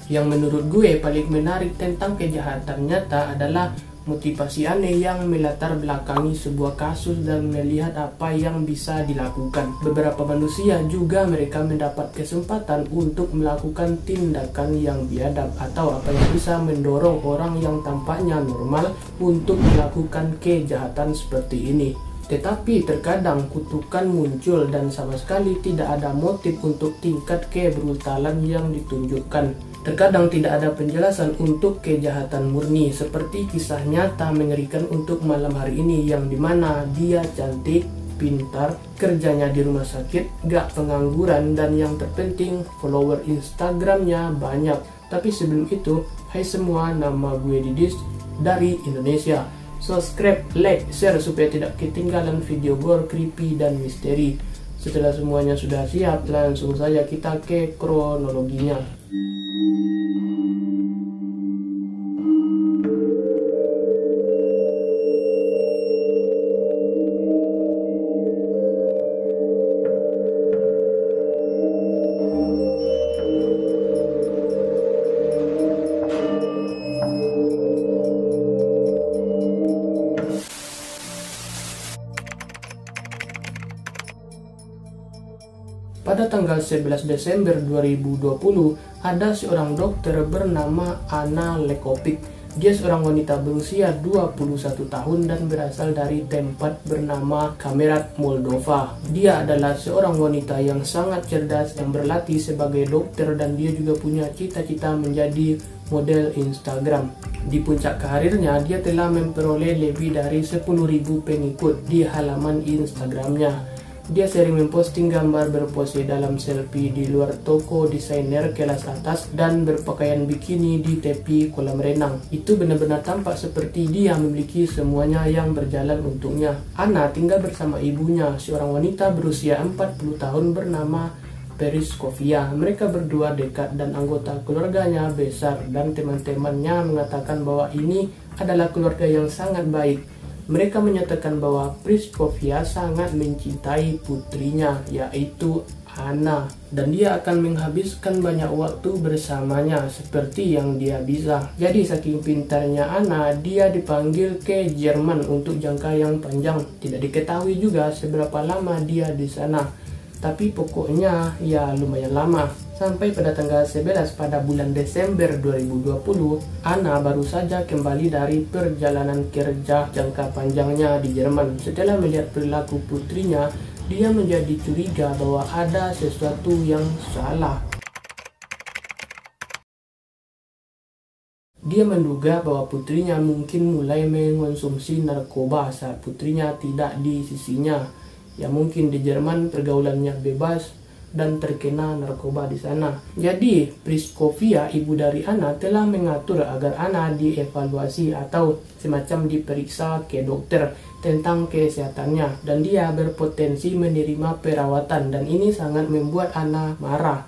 Yang menurut gue paling menarik tentang kejahatan nyata adalah motivasi aneh yang melatar belakangi sebuah kasus dan melihat apa yang bisa dilakukan. Beberapa manusia juga mereka mendapat kesempatan untuk melakukan tindakan yang biadab atau apa yang bisa mendorong orang yang tampaknya normal untuk melakukan kejahatan seperti ini. Tetapi terkadang kutukan muncul dan sama sekali tidak ada motif untuk tingkat kebrutalan yang ditunjukkan. Terkadang tidak ada penjelasan untuk kejahatan murni, seperti kisah nyata mengerikan untuk malam hari ini yang dimana dia cantik, pintar, kerjanya di rumah sakit, gak pengangguran, dan yang terpenting follower Instagramnya banyak. Tapi sebelum itu, hai semua, nama gue Didis dari Indonesia. Subscribe, like, share supaya tidak ketinggalan video gore, creepy, dan misteri. Setelah semuanya sudah siap, langsung saja kita ke kronologinya. Pada tanggal 11 Desember 2020, ada seorang dokter bernama Anna Lekovic. Dia seorang wanita berusia 21 tahun dan berasal dari tempat bernama Kamerat, Moldova. Dia adalah seorang wanita yang sangat cerdas yang berlatih sebagai dokter dan dia juga punya cita-cita menjadi model Instagram. Di puncak karirnya, dia telah memperoleh lebih dari 10.000 pengikut di halaman Instagramnya. Dia sering memposting gambar berpose dalam selfie di luar toko desainer kelas atas dan berpakaian bikini di tepi kolam renang. Itu benar-benar tampak seperti dia memiliki semuanya yang berjalan untuknya. Anna tinggal bersama ibunya, seorang wanita berusia 40 tahun bernama Periskovia. Mereka berdua dekat dan anggota keluarganya besar dan teman-temannya mengatakan bahwa ini adalah keluarga yang sangat baik. Mereka menyatakan bahwa Periskovia sangat mencintai putrinya, yaitu Anna, dan dia akan menghabiskan banyak waktu bersamanya seperti yang dia bisa. Jadi saking pintarnya Anna, dia dipanggil ke Jerman untuk jangka yang panjang. Tidak diketahui juga seberapa lama dia di sana, tapi pokoknya ya lumayan lama. Sampai pada tanggal 11 pada bulan Desember 2020, Anna baru saja kembali dari perjalanan kerja jangka panjangnya di Jerman. Setelah melihat perilaku putrinya, dia menjadi curiga bahwa ada sesuatu yang salah. Dia menduga bahwa putrinya mungkin mulai mengonsumsi narkoba saat putrinya tidak di sisinya. Ya mungkin di Jerman pergaulannya bebas dan terkena narkoba di sana. Jadi, Periskovia, ibu dari Anna, telah mengatur agar Anna dievaluasi atau semacam diperiksa ke dokter tentang kesehatannya, dan dia berpotensi menerima perawatan, dan ini sangat membuat Anna marah.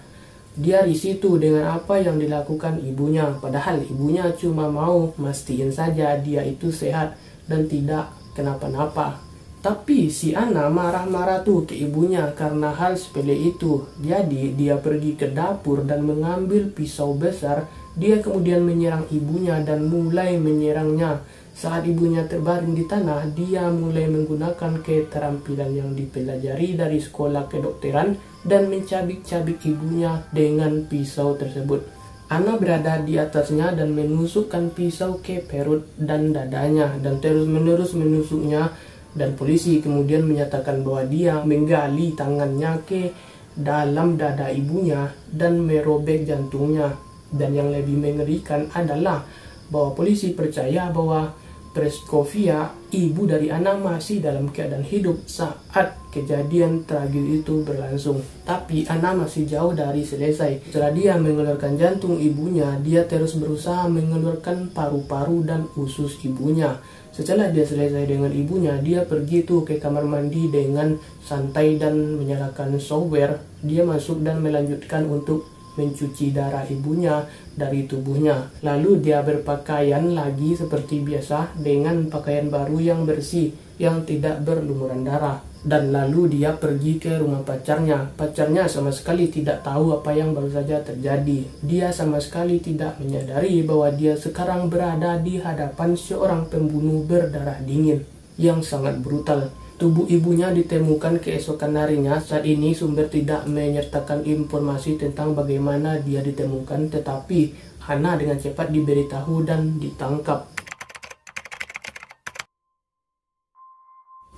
Dia risih tuh dengan apa yang dilakukan ibunya, padahal ibunya cuma mau mastiin saja dia itu sehat dan tidak kenapa-napa. Tapi si Anna marah-marah tuh ke ibunya karena hal sepele itu. Jadi dia pergi ke dapur dan mengambil pisau besar. Dia kemudian menyerang ibunya dan mulai menyerangnya. Saat ibunya terbaring di tanah, dia mulai menggunakan keterampilan yang dipelajari dari sekolah kedokteran dan mencabik-cabik ibunya dengan pisau tersebut. Anna berada di atasnya dan menusukkan pisau ke perut dan dadanya dan terus-menerus menusuknya. Dan polisi kemudian menyatakan bahwa dia menggali tangannya ke dalam dada ibunya dan merobek jantungnya. Dan yang lebih mengerikan adalah bahwa polisi percaya bahwa Periskovia, ibu dari Anna, masih dalam keadaan hidup saat kejadian tragis itu berlangsung. Tapi Anna masih jauh dari selesai. Setelah dia mengeluarkan jantung ibunya, dia terus berusaha mengeluarkan paru-paru dan usus ibunya. Setelah dia selesai dengan ibunya, dia pergi tuh ke kamar mandi dengan santai dan menyalakan shower. Dia masuk dan melanjutkan untuk mencuci darah ibunya dari tubuhnya. Lalu dia berpakaian lagi seperti biasa dengan pakaian baru yang bersih yang tidak berlumuran darah. Dan lalu dia pergi ke rumah pacarnya. Pacarnya sama sekali tidak tahu apa yang baru saja terjadi. Dia sama sekali tidak menyadari bahwa dia sekarang berada di hadapan seorang pembunuh berdarah dingin yang sangat brutal. Tubuh ibunya ditemukan keesokan harinya. Saat ini sumber tidak menyertakan informasi tentang bagaimana dia ditemukan, tetapi Ana dengan cepat diberitahu dan ditangkap.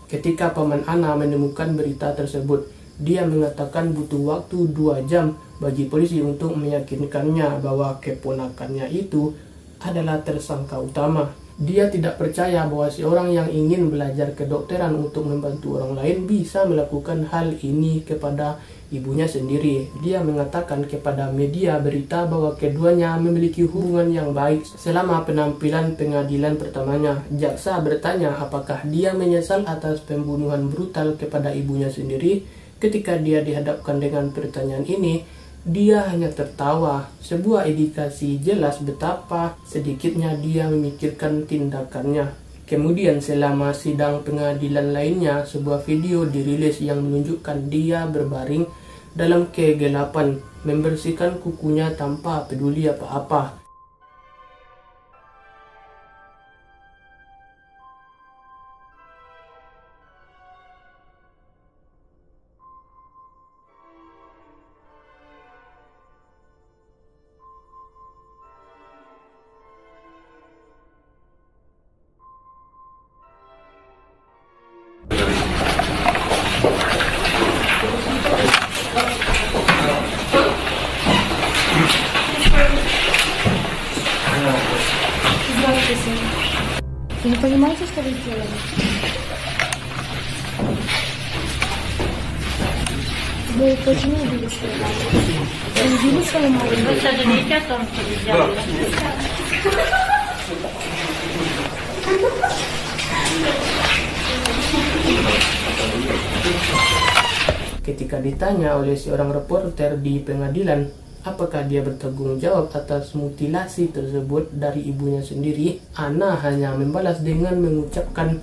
Ketika paman Ana menemukan berita tersebut, dia mengatakan butuh waktu 2 jam bagi polisi untuk meyakinkannya bahwa keponakannya itu adalah tersangka utama. Dia tidak percaya bahwa seorang yang ingin belajar kedokteran untuk membantu orang lain bisa melakukan hal ini kepada ibunya sendiri. Dia mengatakan kepada media berita bahwa keduanya memiliki hubungan yang baik selama penampilan pengadilan pertamanya. Jaksa bertanya apakah dia menyesal atas pembunuhan brutal kepada ibunya sendiri. Ketika dia dihadapkan dengan pertanyaan ini, dia hanya tertawa, sebuah indikasi jelas betapa sedikitnya dia memikirkan tindakannya. Kemudian selama sidang pengadilan lainnya, sebuah video dirilis yang menunjukkan dia berbaring dalam kegelapan, membersihkan kukunya tanpa peduli apa-apa. Вы не понимаете, что вы сделали? Вы почему убили свою маму? Вы убили свою маму? Вы сожалеете о том, что вы сделали? Ketika ditanya oleh seorang reporter di pengadilan apakah dia bertanggung jawab atas mutilasi tersebut dari ibunya sendiri, Ana hanya membalas dengan mengucapkan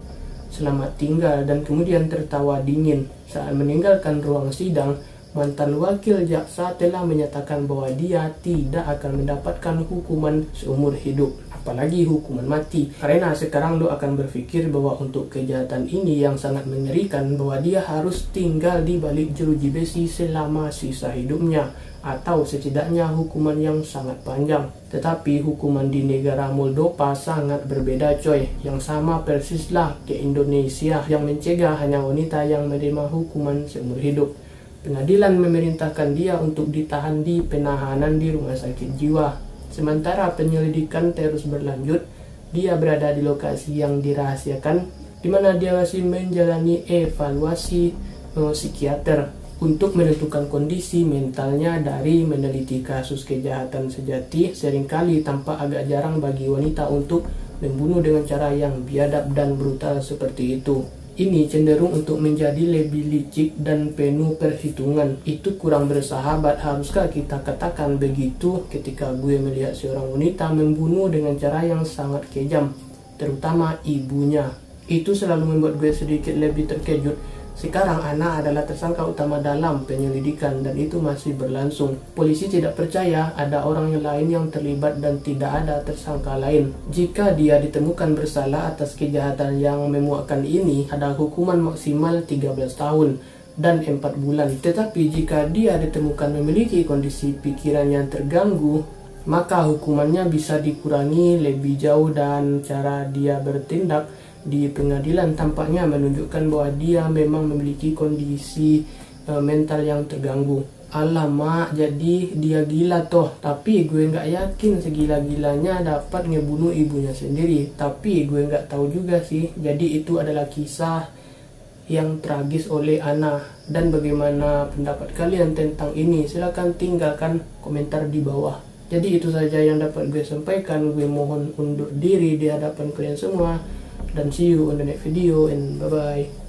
selamat tinggal dan kemudian tertawa dingin. Saat meninggalkan ruang sidang, mantan wakil jaksa telah menyatakan bahwa dia tidak akan mendapatkan hukuman seumur hidup, apalagi hukuman mati. Karena sekarang lo akan berpikir bahwa untuk kejahatan ini yang sangat mengerikan, bahwa dia harus tinggal di balik jeruji besi selama sisa hidupnya, atau setidaknya hukuman yang sangat panjang. Tetapi hukuman di negara Moldova sangat berbeda coy. Yang sama persislah ke Indonesia yang mencegah hanya wanita yang menerima hukuman seumur hidup. Pengadilan memerintahkan dia untuk ditahan di penahanan di rumah sakit jiwa. Sementara penyelidikan terus berlanjut, dia berada di lokasi yang dirahasiakan, di mana dia masih menjalani evaluasi psikiater untuk menentukan kondisi mentalnya. Dari meneliti kasus kejahatan sejati, seringkali tampak agak jarang bagi wanita untuk membunuh dengan cara yang biadab dan brutal seperti itu. Ini cenderung untuk menjadi lebih licik dan penuh perhitungan. Itu kurang bersahabat, haruskah kita katakan begitu ketika gue melihat seorang wanita membunuh dengan cara yang sangat kejam, terutama ibunya. Itu selalu membuat gue sedikit lebih terkejut. Sekarang Ana adalah tersangka utama dalam penyelidikan dan itu masih berlangsung. Polisi tidak percaya ada orang lain yang terlibat dan tidak ada tersangka lain. Jika dia ditemukan bersalah atas kejahatan yang memuakkan ini, ada hukuman maksimal 13 tahun dan 4 bulan. Tetapi jika dia ditemukan memiliki kondisi pikiran yang terganggu, maka hukumannya bisa dikurangi lebih jauh dan cara dia bertindak di pengadilan tampaknya menunjukkan bahwa dia memang memiliki kondisi mental yang terganggu. Alamak, jadi dia gila toh. Tapi gue nggak yakin segila-gilanya dapat ngebunuh ibunya sendiri. Tapi gue nggak tahu juga sih. Jadi itu adalah kisah yang tragis oleh Ana. Dan bagaimana pendapat kalian tentang ini? Silahkan tinggalkan komentar di bawah. Jadi itu saja yang dapat gue sampaikan. Gue mohon undur diri di hadapan kalian semua. Dan see you on the next video and bye bye.